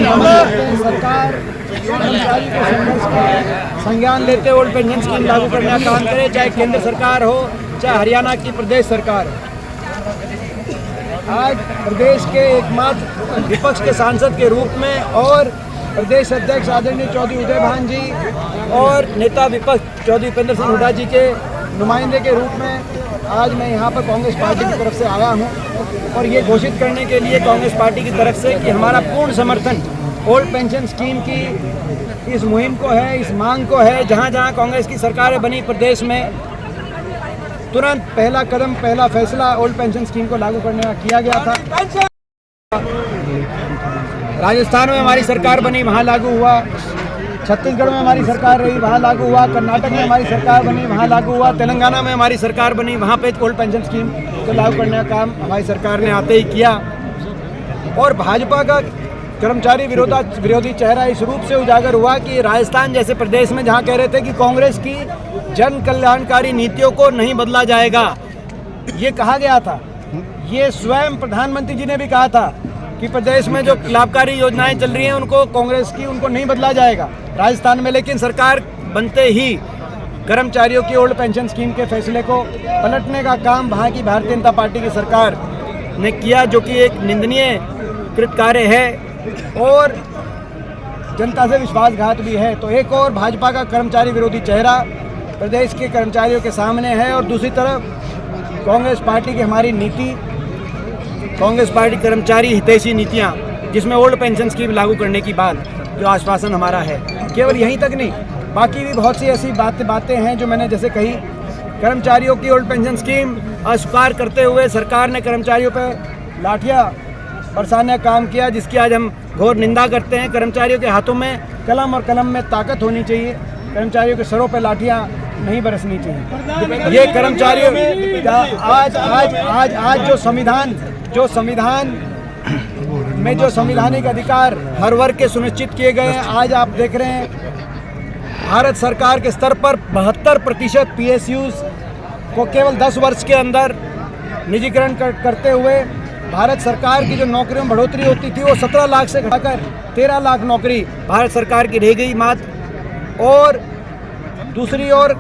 सरकार कर्मचारी के संघर्ष का संज्ञान लेते ओल्ड पेंशन स्कीम लागू करने का काम करे, चाहे केंद्र सरकार हो चाहे हरियाणा की प्रदेश सरकार हो। आज प्रदेश के एकमात्र विपक्ष के सांसद के रूप में और प्रदेश अध्यक्ष आदरणीय चौधरी उदय भान जी और नेता विपक्ष चौधरी उपेंद्र सिंह हुड्डा जी के नुमाइंदे के रूप में आज मैं यहाँ पर कांग्रेस पार्टी की तरफ से आया हूँ और ये घोषित करने के लिए कांग्रेस पार्टी की तरफ से कि हमारा पूर्ण समर्थन ओल्ड पेंशन स्कीम की इस मुहिम को है, इस मांग को है। जहाँ जहाँ कांग्रेस की सरकारें बनी प्रदेश में तुरंत पहला कदम, पहला फैसला ओल्ड पेंशन स्कीम को लागू करने का किया गया था। राजस्थान में हमारी सरकार बनी, वहाँ लागू हुआ। छत्तीसगढ़ में हमारी सरकार रही, वहाँ लागू हुआ। कर्नाटक में हमारी सरकार बनी, वहाँ लागू हुआ। तेलंगाना में हमारी सरकार बनी, वहाँ पे ओल्ड पेंशन स्कीम को लागू करने का काम हमारी सरकार ने आते ही किया। और भाजपा का कर्मचारी विरोधी चेहरा इस रूप से उजागर हुआ कि राजस्थान जैसे प्रदेश में जहाँ कह रहे थे कि कांग्रेस की जन कल्याणकारी नीतियों को नहीं बदला जाएगा, ये कहा गया था। ये स्वयं प्रधानमंत्री जी ने भी कहा था कि प्रदेश में जो लाभकारी योजनाएं चल रही हैं उनको कांग्रेस की उनको नहीं बदला जाएगा राजस्थान में। लेकिन सरकार बनते ही कर्मचारियों की ओल्ड पेंशन स्कीम के फैसले को पलटने का काम वहाँ की भारतीय जनता पार्टी की सरकार ने किया, जो कि एक निंदनीय कृत कार्य है और जनता से विश्वासघात भी है। तो एक और भाजपा का कर्मचारी विरोधी चेहरा प्रदेश के कर्मचारियों के सामने है और दूसरी तरफ कांग्रेस पार्टी की हमारी नीति, कांग्रेस पार्टी कर्मचारी हितैषी नीतियां, जिसमें ओल्ड पेंशन स्कीम लागू करने की बात जो आश्वासन हमारा है। केवल यहीं तक नहीं, बाकी भी बहुत सी ऐसी बातें हैं जो मैंने जैसे कही। कर्मचारियों की ओल्ड पेंशन स्कीम अस्वीकार करते हुए सरकार ने कर्मचारियों पर लाठियां बरसाने का काम किया, जिसकी आज हम घोर निंदा करते हैं। कर्मचारियों के हाथों में कलम और कलम में ताकत होनी चाहिए, कर्मचारियों के सरों पर लाठियां नहीं बरसनी चाहिए। ये कर्मचारियों आज जो संविधान में जो संवैधानिक अधिकार हर वर्ग के सुनिश्चित किए गए हैं, आज आप देख रहे हैं भारत सरकार के स्तर पर 72% PSUs को केवल 10 वर्ष के अंदर निजीकरण करते हुए भारत सरकार की जो नौकरियों में बढ़ोतरी होती थी वो 17 लाख से घटाकर 13 लाख नौकरी भारत सरकार की रह गई मात्र। और दूसरी ओर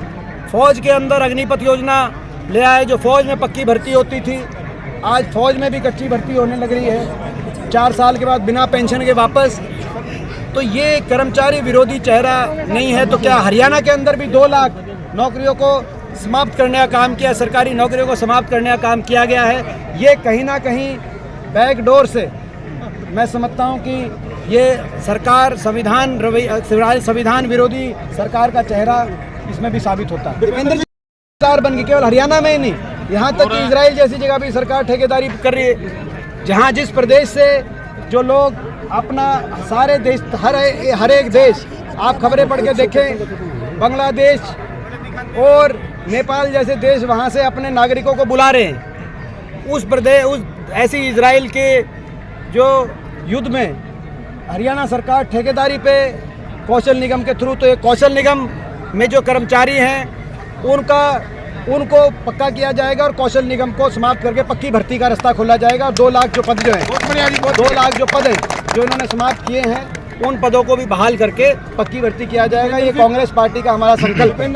फौज के अंदर अग्निपथ योजना ले आए, जो फौज में पक्की भर्ती होती थी, आज फौज में भी कच्ची भर्ती होने लग रही है 4 साल के बाद बिना पेंशन के वापस। तो ये कर्मचारी विरोधी चेहरा नहीं है तो क्या हरियाणा के अंदर भी 2 लाख नौकरियों को समाप्त करने का काम किया, सरकारी नौकरियों को समाप्त करने का काम किया गया है। ये कहीं ना कहीं बैकडोर से मैं समझता हूँ कि ये सरकार संविधान विरोधी सरकार का चेहरा इसमें भी साबित होता है। केंद्र सरकार बन गई, केवल हरियाणा में ही नहीं, यहाँ तक कि इजराइल जैसी जगह भी सरकार ठेकेदारी कर रही है, जहाँ जिस प्रदेश से जो लोग अपना सारे देश हर एक देश, आप खबरें पढ़ के देखें, बांग्लादेश और नेपाल जैसे देश वहाँ से अपने नागरिकों को बुला रहे हैं। उस ऐसी इजराइल के जो युद्ध में हरियाणा सरकार ठेकेदारी पे कौशल निगम के थ्रू, तो ये कौशल निगम में जो कर्मचारी हैं उनको पक्का किया जाएगा और कौशल निगम को समाप्त करके पक्की भर्ती का रास्ता खोला जाएगा। 2 लाख जो पद जो हैं, 2 लाख जो पद हैं जो इन्होंने समाप्त किए हैं, उन पदों को भी बहाल करके पक्की भर्ती किया जाएगा। ये कांग्रेस पार्टी का हमारा संकल्प है।